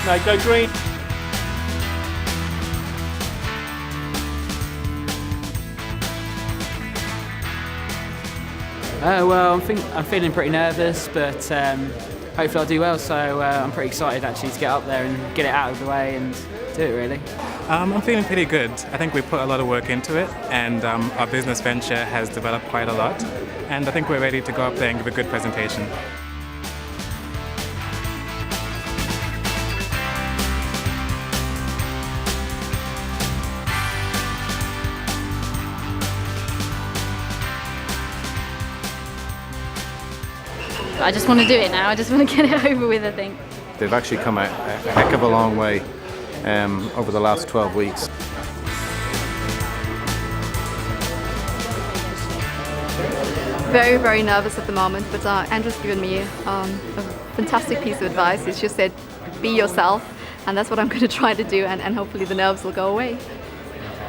No, go green. Well, I'm feeling pretty nervous, but hopefully I'll do well. So I'm pretty excited actually to get up there and get it out of the way and do it really. I'm feeling pretty good. I think we put a lot of work into it, and our business venture has developed quite a lot. And I think we're ready to go up there and give a good presentation. I just want to do it now. I just want to get it over with, I think. They've actually come a heck of a long way over the last 12 weeks. Very, very nervous at the moment, but Andrew's given me a fantastic piece of advice. He's just said, be yourself, and that's what I'm going to try to do, and hopefully the nerves will go away.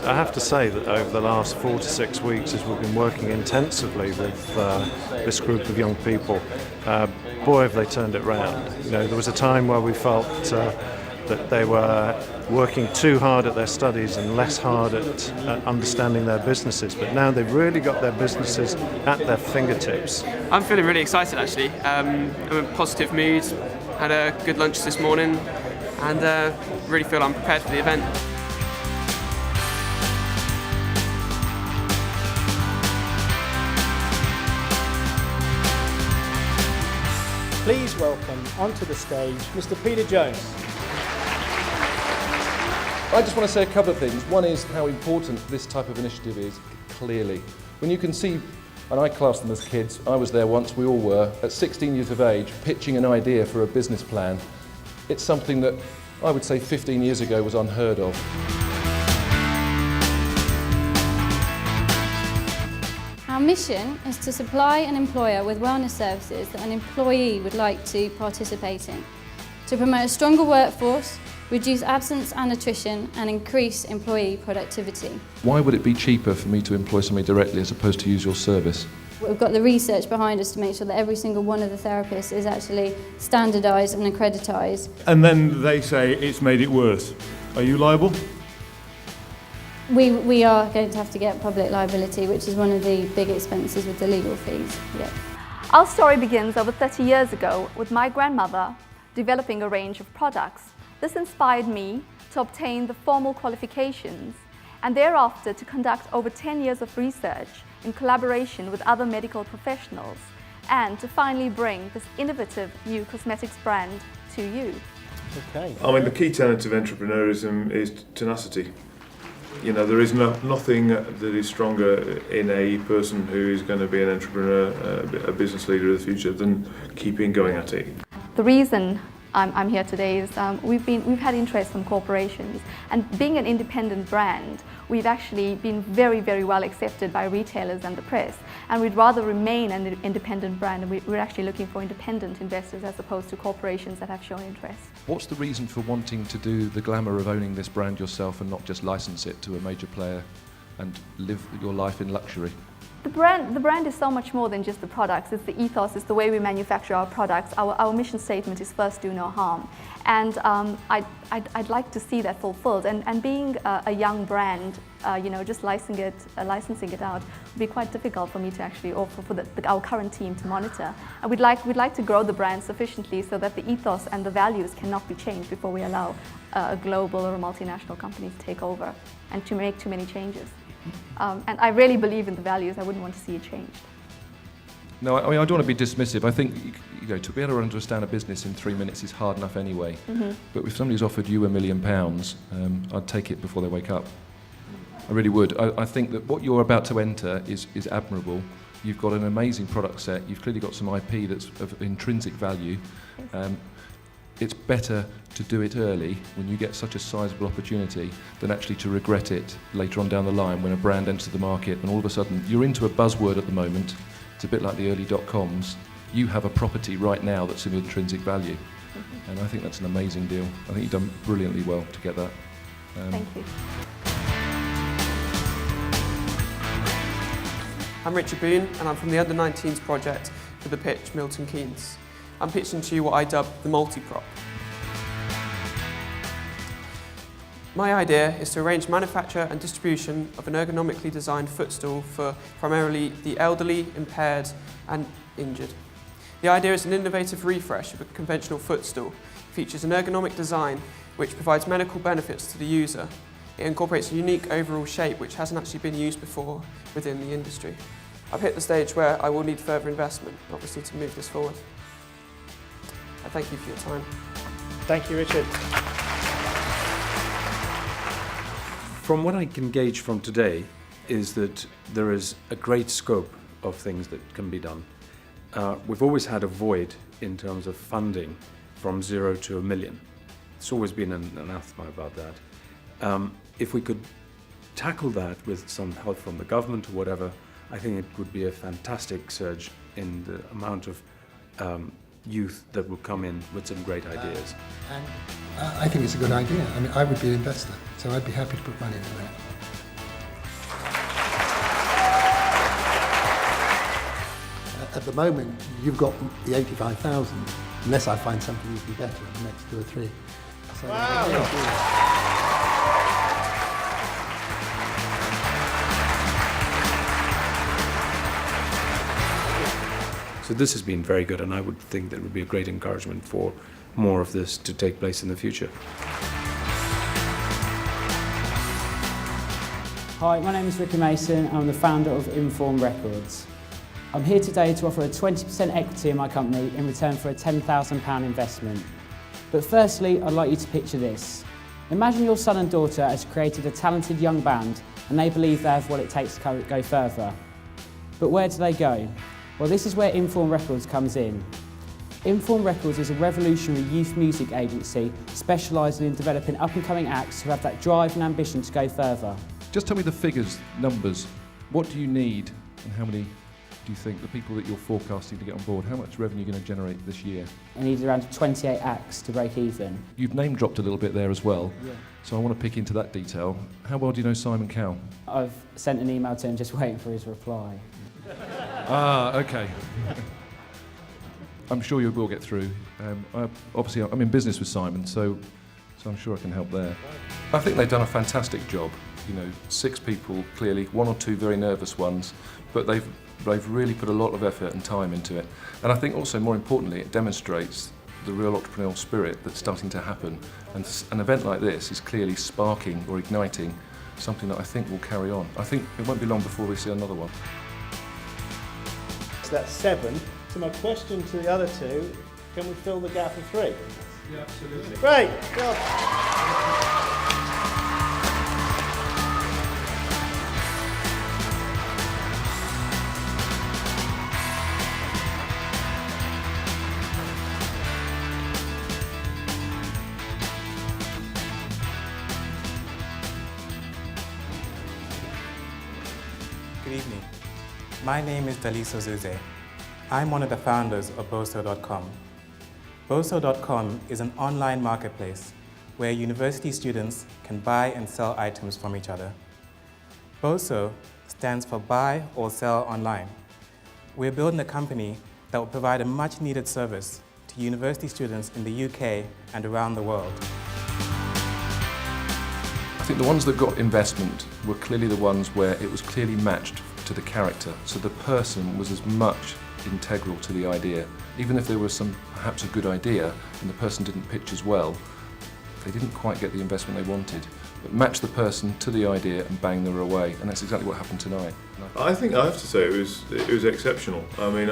I have to say that over the last 4 to 6 weeks, as we've been working intensively with this group of young people, boy have they turned it round. You know, there was a time where we felt that they were working too hard at their studies and less hard at understanding their businesses, but now they've really got their businesses at their fingertips. I'm feeling really excited actually. I'm in a positive mood, had a good lunch this morning, and really feel I'm prepared for the event. Please welcome onto the stage Mr. Peter Jones. I just want to say a couple of things. One is how important this type of initiative is, clearly. When you can see, and I class them as kids, I was there once, we all were, at 16 years of age, pitching an idea for a business plan. It's something that I would say 15 years ago was unheard of. Our mission is to supply an employer with wellness services that an employee would like to participate in, to promote a stronger workforce, reduce absence and attrition, and increase employee productivity. Why would it be cheaper for me to employ somebody directly as opposed to use your service? We've got the research behind us to make sure that every single one of the therapists is actually standardised and accreditised. And then they say it's made it worse. Are you liable? We are going to have to get public liability, which is one of the big expenses with the legal fees. Yeah. Our story begins over 30 years ago with my grandmother developing a range of products. This inspired me to obtain the formal qualifications and thereafter to conduct over 10 years of research in collaboration with other medical professionals and to finally bring this innovative new cosmetics brand to you. Okay. I mean, the key tenet of entrepreneurism is tenacity. You know, there is nothing that is stronger in a person who is going to be an entrepreneur, a business leader of the future, than keeping going at it. The reason I'm here today is we've had interest from corporations, and being an independent brand, we've actually been very, very well accepted by retailers and the press, and we'd rather remain an independent brand, and we're actually looking for independent investors as opposed to corporations that have shown interest. What's the reason for wanting to do the glamour of owning this brand yourself and not just license it to a major player and live your life in luxury? The brand is so much more than just the products. It's the ethos, it's the way we manufacture our products. Our mission statement is first do no harm. And I'd like to see that fulfilled. And being a young brand, just licensing it out would be quite difficult for me to actually, or for our current team to monitor. And we'd like to grow the brand sufficiently so that the ethos and the values cannot be changed before we allow a global or a multinational company to take over and to make too many changes. And I really believe in the values. I wouldn't want to see it changed. No, I mean, I don't want to be dismissive. I think to be able to understand a business in 3 minutes is hard enough anyway. Mm-hmm. But if somebody's offered you £1 million, I'd take it before they wake up. I really would. I think that what you're about to enter is admirable. You've got an amazing product set. You've clearly got some IP that's of intrinsic value. It's better to do it early when you get such a sizable opportunity than actually to regret it later on down the line when a brand enters the market and all of a sudden you're into a buzzword at the moment. It's a bit like the early .coms. You have a property right now that's of intrinsic value. Mm-hmm. And I think that's an amazing deal. I think you've done brilliantly well to get that. Thank you. I'm Richard Boone and I'm from the Under-19s project for the pitch Milton Keynes. I'm pitching to you what I dub the multi-prop. My idea is to arrange manufacture and distribution of an ergonomically designed footstool for primarily the elderly, impaired and injured. The idea is an innovative refresh of a conventional footstool. It features an ergonomic design which provides medical benefits to the user. It incorporates a unique overall shape which hasn't actually been used before within the industry. I've hit the stage where I will need further investment, obviously, to move this forward. I thank you for your time. Thank you, Richard. From what I can gauge from today is that there is a great scope of things that can be done. We've always had a void in terms of funding from 0 to $1 million. It's always been an anathema about that. If we could tackle that with some help from the government or whatever, I think it would be a fantastic surge in the amount of youth that will come in with some great ideas. And I think it's a good idea. I mean, I would be an investor, so I'd be happy to put money into that. At the moment, you've got the 85,000, unless I find something even better in the next 2 or 3. So, wow. So this has been very good, and I would think that it would be a great encouragement for more of this to take place in the future. Hi, my name is Ricky Mason. I'm the founder of Inform Records. I'm here today to offer a 20% equity in my company in return for a £10,000 investment. But firstly, I'd like you to picture this. Imagine your son and daughter has created a talented young band and they believe they have what it takes to go further. But where do they go? Well, this is where Inform Records comes in. Inform Records is a revolutionary youth music agency specialising in developing up-and-coming acts who have that drive and ambition to go further. Just tell me the figures, numbers. What do you need and how many do you think the people that you're forecasting to get on board, how much revenue are you going to generate this year? I need around 28 acts to break even. You've name dropped a little bit there as well, Yeah. so I want to pick into that detail. How well do you know Simon Cowell? I've sent an email to him just waiting for his reply. Ah, okay. I'm sure you will get through. Obviously, I'm in business with Simon, so I'm sure I can help there. I think they've done a fantastic job. You know, 6 people, clearly, 1 or 2 very nervous ones, but they've really put a lot of effort and time into it. And I think also, more importantly, it demonstrates the real entrepreneurial spirit that's starting to happen. And an event like this is clearly sparking or igniting something that I think will carry on. I think it won't be long before we see another one. So that's 7. So my question to the other 2, can we fill the gap of 3? Yeah, absolutely. Great! Well, Good evening. My name is Daliso Zuze. I'm one of the founders of Boso.com. Boso.com is an online marketplace where university students can buy and sell items from each other. Boso stands for Buy or Sell Online. We're building a company that will provide a much needed service to university students in the UK and around the world. I think the ones that got investment were clearly the ones where it was clearly matched to the character. So the person was as much integral to the idea. Even if there was perhaps a good idea and the person didn't pitch as well, they didn't quite get the investment they wanted. But match the person to the idea and bang, they were away. And that's exactly what happened tonight. I think I have to say it was exceptional. I mean,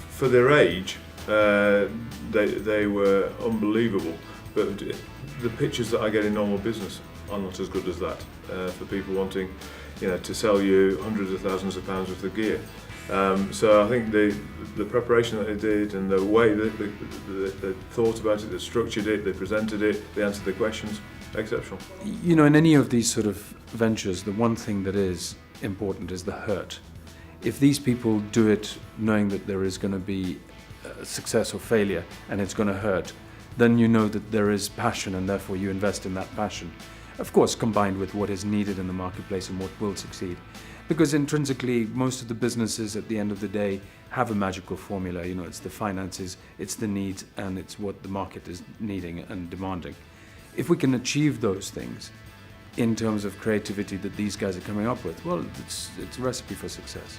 for their age, they were unbelievable. But the pictures that I get in normal business are not as good as that. For people wanting, to sell you hundreds of thousands of pounds worth of gear. So I think the preparation that they did and the way that they thought about it, they structured it, they presented it, they answered the questions, exceptional. In any of these sort of ventures, the one thing that is important is the hurt. If these people do it knowing that there is going to be success or failure and it's going to hurt, then you know that there is passion and therefore you invest in that passion. Of course, combined with what is needed in the marketplace and what will succeed. Because intrinsically, most of the businesses at the end of the day have a magical formula. It's the finances, it's the needs, and it's what the market is needing and demanding. If we can achieve those things in terms of creativity that these guys are coming up with, well, it's a recipe for success.